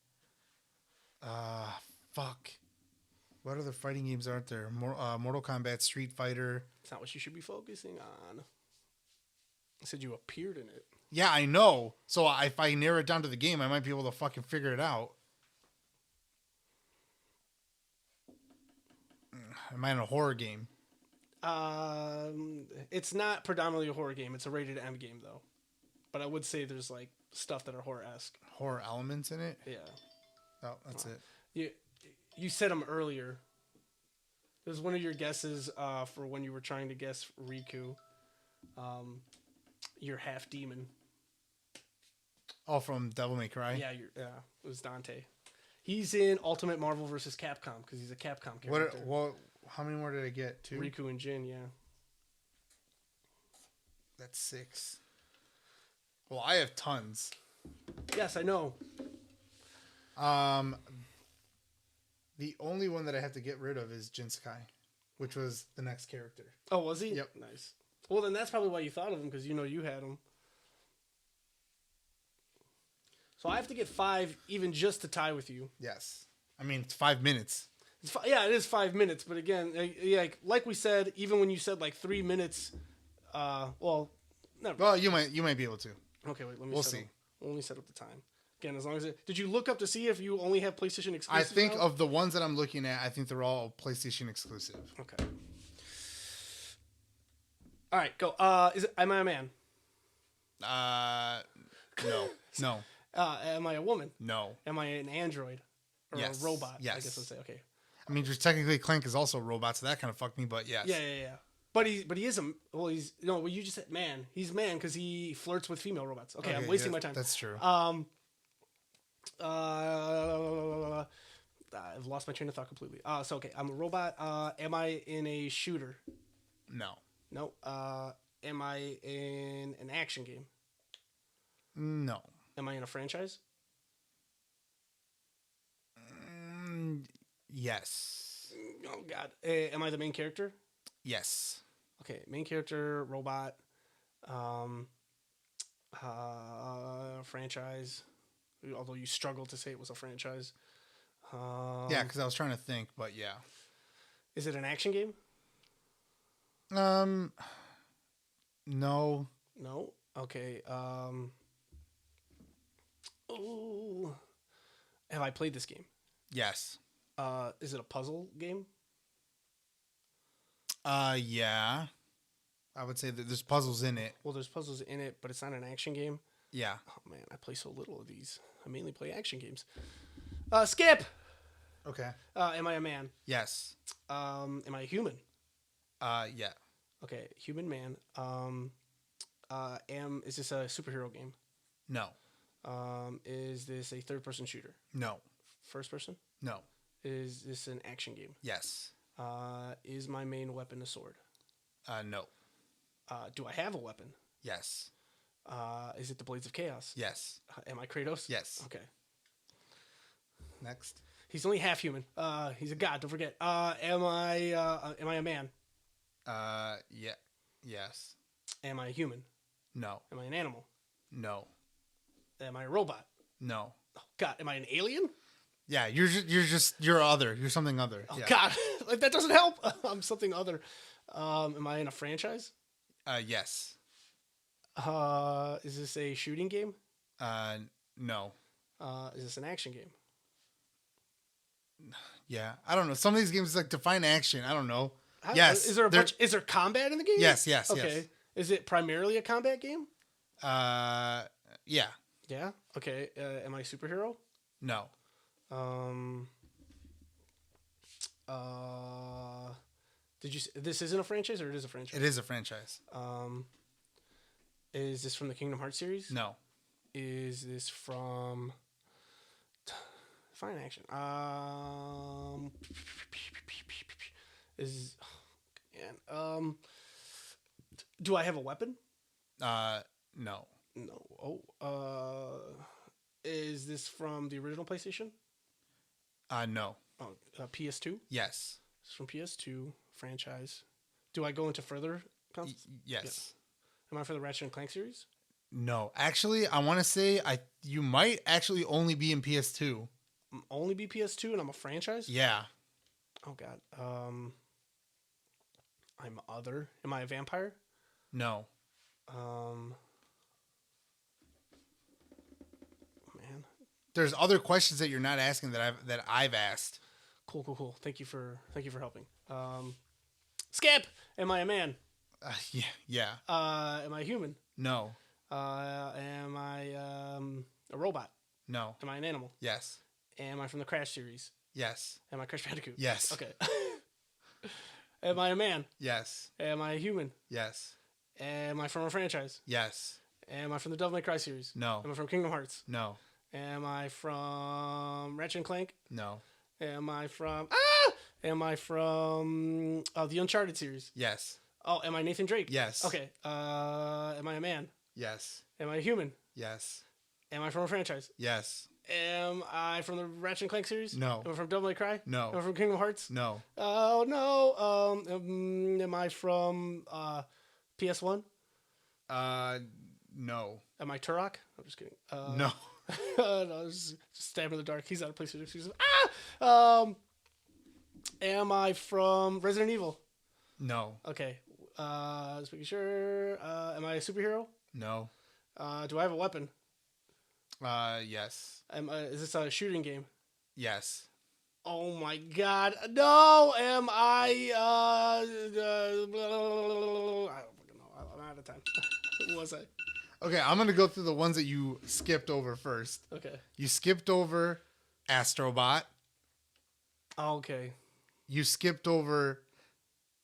Fuck. What other fighting games aren't there? Mortal Kombat, Street Fighter. It's not what you should be focusing on. I said you appeared in it. Yeah, I know. So if I narrow it down to the game, I might be able to fucking figure it out. Am I in a horror game? It's not predominantly a horror game. It's a rated M game, though. But I would say there's like stuff that are horror-esque. Horror elements in it? Yeah. Oh, that's it. You said them earlier. It was one of your guesses for when you were trying to guess Riku. You're half demon. Oh, from Devil May Cry? Yeah, it was Dante. He's in Ultimate Marvel vs. Capcom because he's a Capcom character. How many more did I get? 2? Riku and Jin, yeah. That's 6. Well, I have tons. Yes, I know. The only one that I have to get rid of is Jin Sakai, which was the next character. Oh, was he? Yep. Nice. Well, then that's probably why you thought of him because you know you had him. So I have to get 5 even just to tie with you. Yes. I mean, it's 5 minutes. Yeah, it is 5 minutes, but again, like we said, even when you said like 3 minutes, well, never. Well, you might be able to. Okay, wait, let me. We'll set see. Up, let me set up the time. Again, as long as did you look up to see if you only have PlayStation exclusive? I think now? of the ones that I'm looking at, I think they're all PlayStation exclusive. Okay. All right, go. Am I a man? No. No. Am I a woman? No. Am I an android or Yes. a robot? Yes. I guess I'll say. Okay. I mean, just technically Clank is also a robot, so that kind of fucked me. But yes. Yeah. But he is a well. He's no. Well, you just said man. He's man because he flirts with female robots. Okay, I'm wasting my time. That's true. I've lost my train of thought completely. So okay, I'm a robot. Am I in a shooter? No. No. Am I in an action game? No. Am I in a franchise? Yes. Oh God. Am I the main character? Yes. Okay, main character, robot, franchise. Although you struggled to say it was a franchise. Yeah, because I was trying to think, but yeah. Is it an action game? No. No. Okay. Oh. Have I played this game? Yes. Is it a puzzle game? Yeah. I would say that there's puzzles in it. Well, there's puzzles in it, but it's not an action game. Yeah. Oh man, I play so little of these. I mainly play action games. Skip. Okay. Am I a man? Yes. Am I a human? Yeah. Okay, human man. Is this a superhero game? No. Is this a third-person shooter? No. First person? No. Is this an action game? Yes. Is my main weapon a sword? No. Do I have a weapon? Yes. Is it the Blades of Chaos? Yes. Am I Kratos? Yes. Okay. Next. He's only half human. He's a god. Don't forget. Am I a man? Yeah. Yes. Am I a human? No. Am I an animal? No. Am I a robot? No. Oh, God, am I an alien? Yeah, you're other. You're something other. Oh Yeah. God, like that doesn't help. I'm something other. Am I in a franchise? Yes. Is this a shooting game? No. Is this an action game? Yeah. I don't know. Some of these games like define action. I don't know. Yes. Is there Is there combat in the game? Yes. Yes. Okay. Yes. Is it primarily a combat game? Yeah. Yeah. Okay. Am I a superhero? No. This isn't a franchise, or it is a franchise? It is a franchise. Is this from the Kingdom Hearts series? No. Is this from Fine Action? Do I have a weapon? No. No. Is this from the original PlayStation? No. PS2? Yes. It's from PS2 franchise. Do I go into further consoles? Yes. Am I for the Ratchet and Clank series? No. Actually, I want to say you might actually only be in PS2. Only be PS2 and I'm a franchise? Yeah. Oh God. I'm other. Am I a vampire? No. Man. There's other questions that you're not asking that I've asked. Cool. Thank you for helping. Skip. Am I a man? Yeah. Am I a human? No. Am I a robot? No. Am I an animal? Yes. Am I from the Crash series? Yes. Am I Crash Bandicoot? Yes. Okay. Am I a man? Yes. Am I a human? Yes. Am I from a franchise? Yes. Am I from the Devil May Cry series? No. Am I from Kingdom Hearts? No. Am I from Ratchet and Clank? No. Am I from the Uncharted series? Yes. Oh, am I Nathan Drake? Yes. Okay. Am I a man? Yes. Am I a human? Yes. Am I from a franchise? Yes. Am I from the Ratchet and Clank series? No. Am I from Devil May Cry? No. Am I from Kingdom Hearts? No. Oh no. Am I from PS1? No. Am I Turok? I'm just kidding. No. No, I was just stabbing in the dark. He's out of PlayStation exclusive. Am I from Resident Evil? No. Okay. Just making sure. Am I a superhero? No. Do I have a weapon? Yes. Is this a shooting game? Yes. Oh my God! No. Am I? I don't fucking know. of time. Was I? Okay, I'm gonna go through the ones that you skipped over first. Okay. You skipped over Astrobot. Oh, okay. You skipped over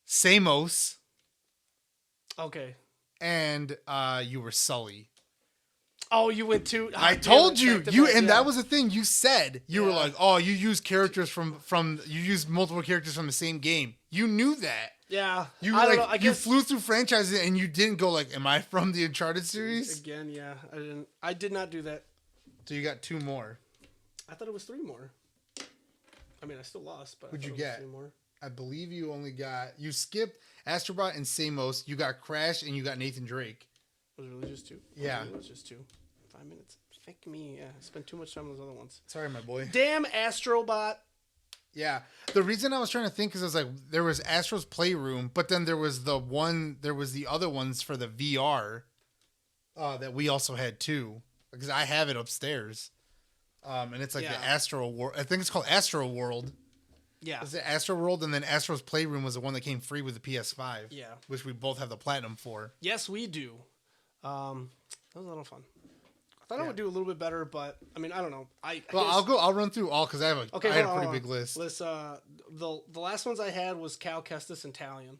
Samos, Okay. and you were Sully. Oh, you went to. I told you, and that that was the thing you said. You were Yeah. like, "Oh, you use characters from you use multiple characters from the same game." You knew that. Yeah. You I don't like know. I you guess flew through franchises and you didn't go like, "Am I from the Uncharted series?" again, yeah. I didn't. I did not do that. So you got 2 more. I thought it was 3 more. I mean, I still lost, but What'd I you thought it was get? 3 more. I believe you only got you skipped Astrobot and Samos. You got Crash and you got Nathan Drake. Was it really just 2? Yeah. It was just 2. 5 minutes. Fuck me. Yeah. I spent too much time on those other ones. Sorry, my boy. Damn Astrobot. Yeah. The reason I was trying to think is I was like, there was Astro's Playroom, but then there was the other ones for the VR that we also had too, because I have it upstairs. And it's like the Yeah. Astro World. I think it's called Astro World. Yeah. Is it Astro World? And then Astro's Playroom was the one that came free with the PS5. Yeah. Which we both have the platinum for. Yes, we do. That was a lot of fun. I thought I Yeah. would do a little bit better, but I mean, I don't know. Well, I'll run through all because I have I had hold a on, pretty hold big on. list. Let's the last ones I had was Cal Kestis and Talion.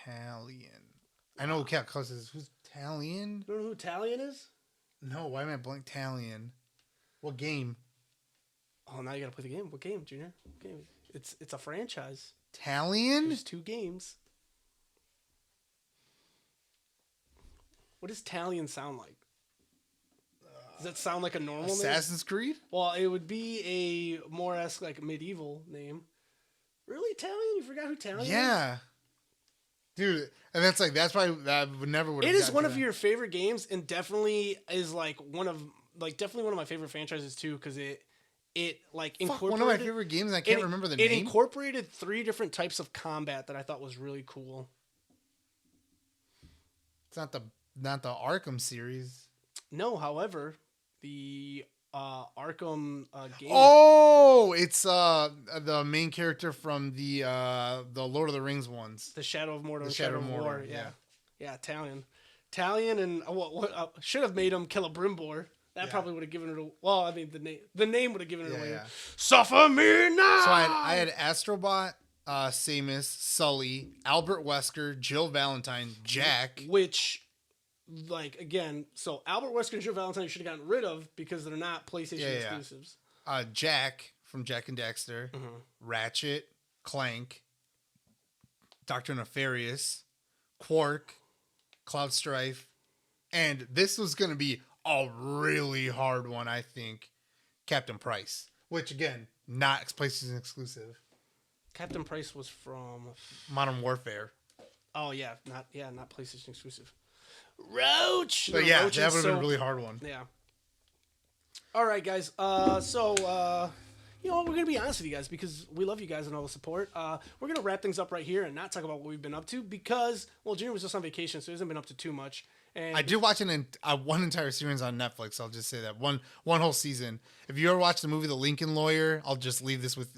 Talion. I know who Cat Cuss is. Who's Talion? You know who Talion is? No, why am I blank Talion? What game? Oh, now you gotta play the game. What game, Junior? What game? It's a franchise. Talion? There's 2 games. What does Talion sound like? Does that sound like a normal name? Assassin's Creed? Well, it would be a more like medieval name. Really, Talion? You forgot who Talion is? Yeah. Dude, and that's why I would never would have It is gotten one to of that. your favorite games, and definitely is definitely one of my favorite franchises too, because it like Fuck, incorporated one of my favorite games and I can't remember the It name. incorporated 3 different types of combat that I thought was really cool. It's not the Arkham series. No, however, the Arkham game. Oh, it's the main character from the Lord of the Rings ones. The Shadow of Mordor. The and Shadow Shadow of of War. Mordor, Yeah. yeah. Yeah, Talion and what should have made him Celebrimbor. That Yeah. probably would have given it a. Well, I mean, the name would have given it away. Yeah. Suffer me now. So I had Astrobot, Samus, Sully, Albert Wesker, Jill Valentine, Jack. Which, like, again, so Albert Wesker and Joe Valentine you should have gotten rid of because they're not PlayStation Yeah. exclusives. Jack from Jack and Daxter, Ratchet, Clank, Dr. Nefarious, Quark, Cloud Strife, and this was going to be a really hard one, I think. Captain Price, which again, not PlayStation exclusive. Captain Price was from. Modern Warfare. Oh yeah, not PlayStation exclusive. Roach. But No, yeah, Roach that is would have been a so- really hard one. Yeah. All right, guys. You know, we're gonna be honest with you guys because we love you guys and all the support. We're gonna wrap things up right here and not talk about what we've been up to because, well, Junior was just on vacation, so he hasn't been up to too much. And I did watch one entire series on Netflix. I'll just say that one whole season. If you ever watched the movie The Lincoln Lawyer, I'll just leave this with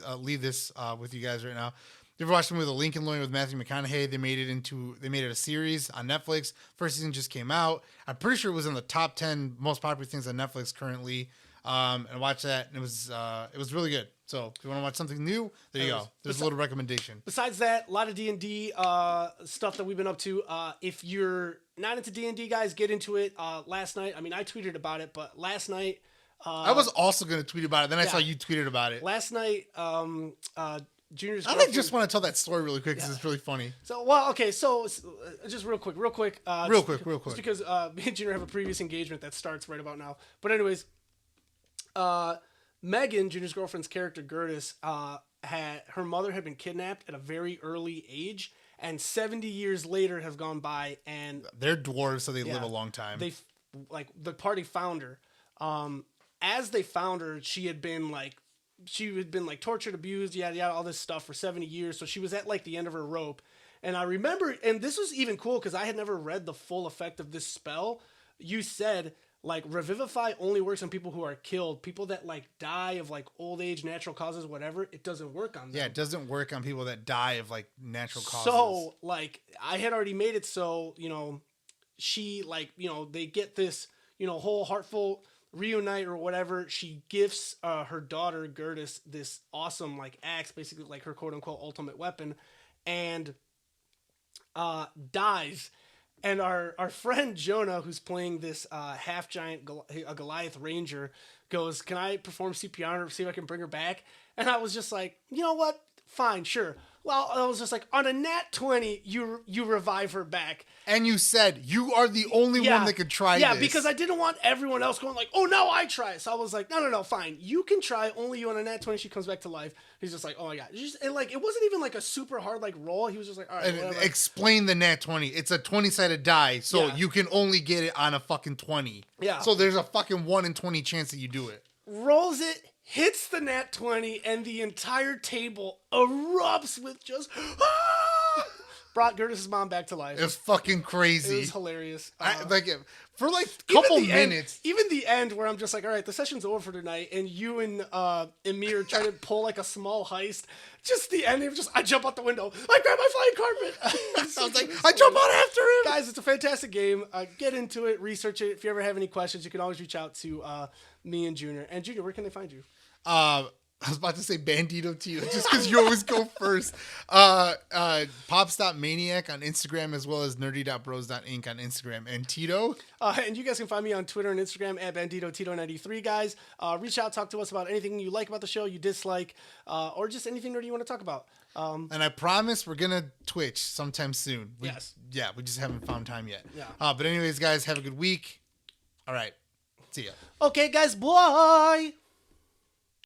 you guys right now. If you ever watched the movie The Lincoln Lawyer with Matthew McConaughey? They made it a series on Netflix. First season just came out. I'm pretty sure it was in the top 10 most popular things on Netflix currently. And I watched that, and it was really good. So if you want to watch something new, there you go. There's a little recommendation. besides that, a lot of D&D stuff that we've been up to. If you're not into D&D, guys, get into it. Last night, I mean, I tweeted about it, but last night. I was also going to tweet about it. Then I saw you tweeted about it. Last night, Junior's. I just want to tell that story really quick because it's really funny. So, well, okay, so just real quick. Real quick. Just because me and Junior have a previous engagement that starts right about now. But anyways, Megan, Junior's girlfriend's character, Gertis, her mother had been kidnapped at a very early age, and 70 years later have gone by, and They're dwarves, so they live yeah, a long time. the party found her. As they found her, she had been tortured, abused, yada yada, all this stuff for 70 years. So she was at like the end of her rope. And I remember, and this was even cool because I had never read the full effect of this spell. You said like Revivify only works on people who are killed. People that like die of like old age, natural causes, whatever. It doesn't work on them. Yeah, it doesn't work on people that die of like natural causes. So like I had already made it so she like they get this whole heartful reunite or whatever. She gifts her daughter Gertis this awesome like axe, basically like her quote unquote ultimate weapon, and dies. And our friend Jonah, who's playing this half giant Goliath Ranger, goes, "Can I perform CPR on her, see if I can bring her back?" And I was just like, you know what? Fine, sure. Well, I was just like, on a nat 20, you revive her back. And you said you are the only one that could try this. Yeah, because I didn't want everyone else going like, oh, no, I try it. So I was like, no, fine. You can try. Only you on a nat 20, she comes back to life. He's just like, oh, my God. And like, it wasn't even like a super hard like roll. He was just like, all right, And whatever. explain the nat 20. It's a 20-sided die, so Yeah. you can only get it on a fucking 20. Yeah. So there's a fucking 1 in 20 chance that you do it. Rolls it, hits the nat 20, and the entire table erupts with just brought Gertis' mom back to life. It's fucking It crazy. was hilarious. For like a Even couple the end- minutes. even the end where I'm just like, all right, the session's over for tonight, and you and Emir try to pull like a small heist. Just the end, I jump out the window, I grab my flying carpet. I was like, I jump out after him. Guys, it's a fantastic game. Get into it, research it. If you ever have any questions, you can always reach out to me and Junior. And Junior, where can they find you? I was about to say Bandito Tito just because you always go first. Pops.maniac on Instagram as well as nerdy.bros.inc on Instagram. And Tito? And you guys can find me on Twitter and Instagram at BanditoTito93, guys. Reach out, talk to us about anything you like about the show, you dislike, or just anything nerdy you want to talk about. And I promise we're going to Twitch sometime soon. Yes. Yeah, we just haven't found time yet. Yeah. But anyways, guys, have a good week. All right. See ya. Okay, guys, bye!